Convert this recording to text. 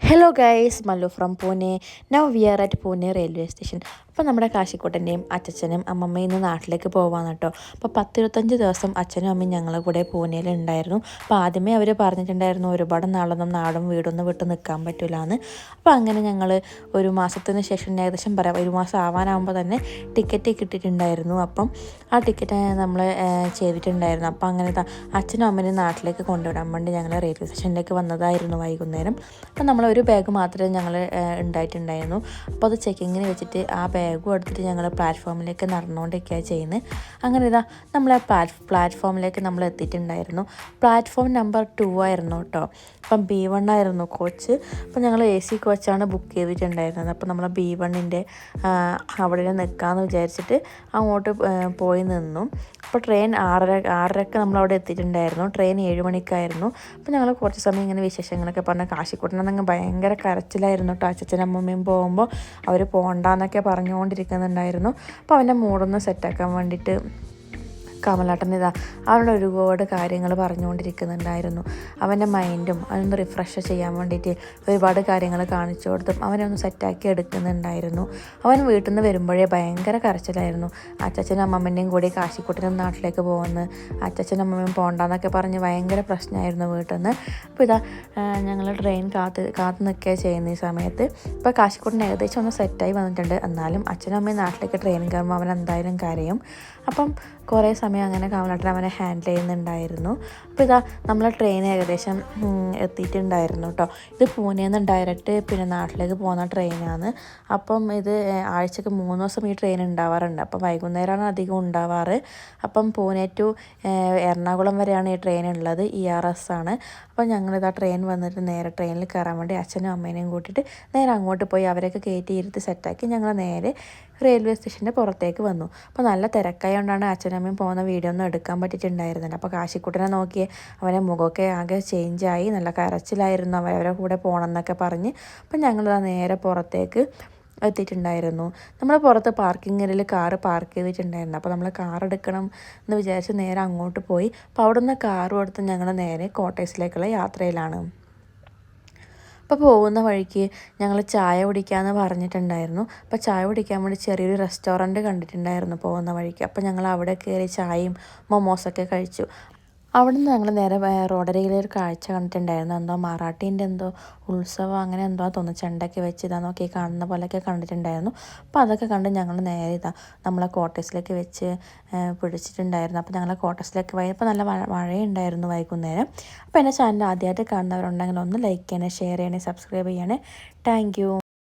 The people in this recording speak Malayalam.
Hello guys, Mallu from Pune. Now we are at Pune railway station. അപ്പോൾ നമ്മുടെ കാശിക്കോട്ടൻ്റെയും അച്ഛനും അമ്മമ്മയും ഇന്ന് നാട്ടിലേക്ക് പോകാമെന്ന് കേട്ടോ. അപ്പോൾ 10-25 ദിവസം അച്ഛനും അമ്മയും ഞങ്ങളുടെ കൂടെ പൂനെയിൽ ഉണ്ടായിരുന്നു. അപ്പോൾ ആദ്യമേ അവർ പറഞ്ഞിട്ടുണ്ടായിരുന്നു ഒരുപാട് നാളൊന്നും നാടും വീടൊന്നും വിട്ട് നിൽക്കാൻ പറ്റില്ല എന്ന്. അപ്പോൾ അങ്ങനെ ഞങ്ങൾ ഒരു മാസത്തിന് ശേഷം, ഏകദേശം പറയാം 1 മാസം ആവാനാകുമ്പോൾ തന്നെ ടിക്കറ്റ് കിട്ടിയിട്ടുണ്ടായിരുന്നു. അപ്പം ആ ടിക്കറ്റ് നമ്മൾ ചെയ്തിട്ടുണ്ടായിരുന്നു. അപ്പോൾ അങ്ങനെ അച്ഛനും അമ്മയും നാട്ടിലേക്ക് കൊണ്ടുവിടാൻ വേണ്ടി ഞങ്ങൾ റെയിൽവേ സ്റ്റേഷനിലേക്ക് വന്നതായിരുന്നു വൈകുന്നേരം. അപ്പോൾ നമ്മളൊരു ബാഗ് മാത്രമേ ഞങ്ങൾ ഉണ്ടായിട്ടുണ്ടായിരുന്നു. അപ്പോൾ അത് ചെക്കിങ്ങിന് വെച്ചിട്ട് ആ ബാഗും എടുത്തിട്ട് ഞങ്ങൾ പ്ലാറ്റ്ഫോമിലേക്ക് നടന്നുകൊണ്ടിരിക്കുകയാണ് ചെയ്യുന്നത്. അങ്ങനെ നമ്മൾ ആ പ്ലാറ്റ്ഫോമിലേക്ക് നമ്മൾ എത്തിയിട്ടുണ്ടായിരുന്നു. പ്ലാറ്റ്ഫോം നമ്പർ 2 ആയിരുന്നു കേട്ടോ. അപ്പം B1 ആയിരുന്നു കോച്ച്. അപ്പോൾ ഞങ്ങൾ AC കോച്ചാണ് ബുക്ക് ചെയ്തിട്ടുണ്ടായിരുന്നത്. അപ്പോൾ നമ്മൾ B1-ൻ്റെ അവിടെ നിൽക്കാമെന്ന് വിചാരിച്ചിട്ട് അങ്ങോട്ട് പോയി നിന്നു. അപ്പോൾ ട്രെയിൻ 6:30 നമ്മളവിടെ എത്തിയിട്ടുണ്ടായിരുന്നു. ട്രെയിൻ 7 മണിക്കായിരുന്നു. അപ്പോൾ ഞങ്ങൾ കുറച്ച് സമയം ഇങ്ങനെ വിശേഷങ്ങളൊക്കെ പറഞ്ഞ കാശിക്കോട്ടനങ്ങ് ഭയങ്കര കരച്ചിലായിരുന്നു കേട്ടോ. അച്ഛനും അമ്മമ്മയും പോകുമ്പോൾ അവർ പോകണ്ടെന്നൊക്കെ പറഞ്ഞുകൊണ്ടിരിക്കുന്നുണ്ടായിരുന്നു. അപ്പോൾ അവൻ്റെ മൂടൊന്ന് സെറ്റാക്കാൻ വേണ്ടിയിട്ട് കമലാട്ടൻ അവനോട് ഒരുപാട് കാര്യങ്ങൾ പറഞ്ഞുകൊണ്ടിരിക്കുന്നുണ്ടായിരുന്നു. അവൻ്റെ മൈൻഡും അവനൊന്ന് റിഫ്രഷ് ചെയ്യാൻ വേണ്ടിയിട്ട് ഒരുപാട് കാര്യങ്ങൾ കാണിച്ചു കൊടുത്തും അവനൊന്ന് സെറ്റാക്കി എടുക്കുന്നുണ്ടായിരുന്നു. അവൻ വീട്ടിൽ നിന്ന് വരുമ്പോഴേ ഭയങ്കര കരച്ചിലായിരുന്നു. അച്ഛനും അമ്മമ്മൻ്റെയും കൂടി കാശിക്കോട്ടിനും നാട്ടിലേക്ക് പോകുന്നു, അച്ഛനും അമ്മമ്മയും പോകണ്ടെന്നൊക്കെ പറഞ്ഞ് ഭയങ്കര പ്രശ്നമായിരുന്നു വീട്ടിൽ നിന്ന്. അപ്പോൾ ഞങ്ങൾ ട്രെയിൻ കാത്ത് നിൽക്കുക ചെയ്യുന്ന ഈ സമയത്ത് ഇപ്പോൾ കാശിക്കോട്ടിന് ഏകദേശം ഒന്ന് സെറ്റായി വന്നിട്ടുണ്ട്. എന്നാലും അച്ഛനും അമ്മയും നാട്ടിലേക്ക് ട്രെയിൻ കയറുമ്പോൾ അവൻ എന്തായാലും കരയും. അപ്പം കുറേ സമയം അങ്ങനെ കമലാട്ടൻ അവനെ ഹാൻഡിൽ ചെയ്യുന്നുണ്ടായിരുന്നു. അപ്പോൾ നമ്മളെ ട്രെയിൻ ഏകദേശം എത്തിയിട്ടുണ്ടായിരുന്നു കേട്ടോ. ഇത് പൂനെയിൽ നിന്ന് ഡയറക്റ്റ് പിന്നെ നാട്ടിലേക്ക് പോകുന്ന ട്രെയിനാണ്. അപ്പം ഇത് ആഴ്ചക്ക് 3 ദിവസം ഈ ട്രെയിൻ ഉണ്ടാവാറുണ്ട്. അപ്പം വൈകുന്നേരമാണ് അധികം ഉണ്ടാവാറ്. അപ്പം പൂനെ ടു എറണാകുളം വരെയാണ് ഈ ട്രെയിൻ ഉള്ളത്. ERS ആണ്. അപ്പോൾ ട്രെയിൻ വന്നിട്ട് നേരെ ട്രെയിനിൽ കയറാൻ വേണ്ടി അച്ഛനും അമ്മേനെയും കൂട്ടിയിട്ട് നേരെ അങ്ങോട്ട് പോയി അവരൊക്കെ കയറ്റി ഇരുത്തി സെറ്റാക്കി ഞങ്ങൾ നേരെ റെയിൽവേ സ്റ്റേഷൻ്റെ പുറത്തേക്ക് വന്നു. അപ്പോൾ നല്ല തിരക്കായതുകൊണ്ടാണ് അച്ഛനും അമ്മയും പോകുന്ന വീഡിയോ ഒന്നും എടുക്കാൻ പറ്റിയിട്ടുണ്ടായിരുന്നില്ല. അപ്പോൾ കാശിക്കുട്ടനെ നോക്കി അവൻ്റെ മുഖമൊക്കെ ആകെ ചേഞ്ചായി, നല്ല കരച്ചിലായിരുന്നു. അവരവരുടെ കൂടെ പോകണം എന്നൊക്കെ പറഞ്ഞ്. അപ്പം ഞങ്ങൾ നേരെ പുറത്തേക്ക് എത്തിയിട്ടുണ്ടായിരുന്നു. നമ്മൾ പുറത്ത് പാർക്കിംഗ് ഏരിയയിൽ കാറ് പാർക്ക് ചെയ്തിട്ടുണ്ടായിരുന്നു. അപ്പോൾ നമ്മൾ കാർ എടുക്കണം എന്ന് വിചാരിച്ച് നേരെ അങ്ങോട്ട് പോയി. അപ്പോൾ അവിടെ നിന്ന് കാറും എടുത്ത് ഞങ്ങൾ നേരെ കോട്ടേഴ്സിലേക്കുള്ള യാത്രയിലാണ്. അപ്പോൾ പോകുന്ന വഴിക്ക് ഞങ്ങൾ ചായ കുടിക്കാമെന്ന് പറഞ്ഞിട്ടുണ്ടായിരുന്നു. അപ്പോൾ ചായ കുടിക്കാൻ വേണ്ടി ചെറിയൊരു റെസ്റ്റോറൻറ്റ് കണ്ടിട്ടുണ്ടായിരുന്നു പോകുന്ന വഴിക്ക്. അപ്പോൾ ഞങ്ങൾ അവിടെ കയറി ചായയും മൊമോസൊക്കെ കഴിച്ചു. അവിടെ നിന്ന് ഞങ്ങൾ നേരെ റോഡരികിലൊരു കാഴ്ച കണ്ടിട്ടുണ്ടായിരുന്നു. എന്തോ മറാഠീൻ്റെ എന്തോ ഉത്സവം അങ്ങനെ എന്തോ തോന്നുന്നു, ചെണ്ടൊക്കെ വെച്ച് നോക്കി കാണുന്ന പോലെയൊക്കെ കണ്ടിട്ടുണ്ടായിരുന്നു. അപ്പോൾ അതൊക്കെ കണ്ട് ഞങ്ങൾ നേരെ നമ്മളെ ക്വാർട്ടേഴ്സിലേക്ക് വെച്ച് പിടിച്ചിട്ടുണ്ടായിരുന്നു. അപ്പോൾ ഞങ്ങളെ ക്വാർട്ടേഴ്സിലേക്ക് പോയി. അപ്പോൾ നല്ല മഴയുണ്ടായിരുന്നു വൈകുന്നേരം. അപ്പോൾ എൻ്റെ ചാനൽ ആദ്യമായിട്ട് കാണുന്നവരുണ്ടെങ്കിൽ ഒന്ന് ലൈക്ക് ചെയ്യണേ, ഷെയർ ചെയ്യണേ, സബ്സ്ക്രൈബ് ചെയ്യണേ. Thank you.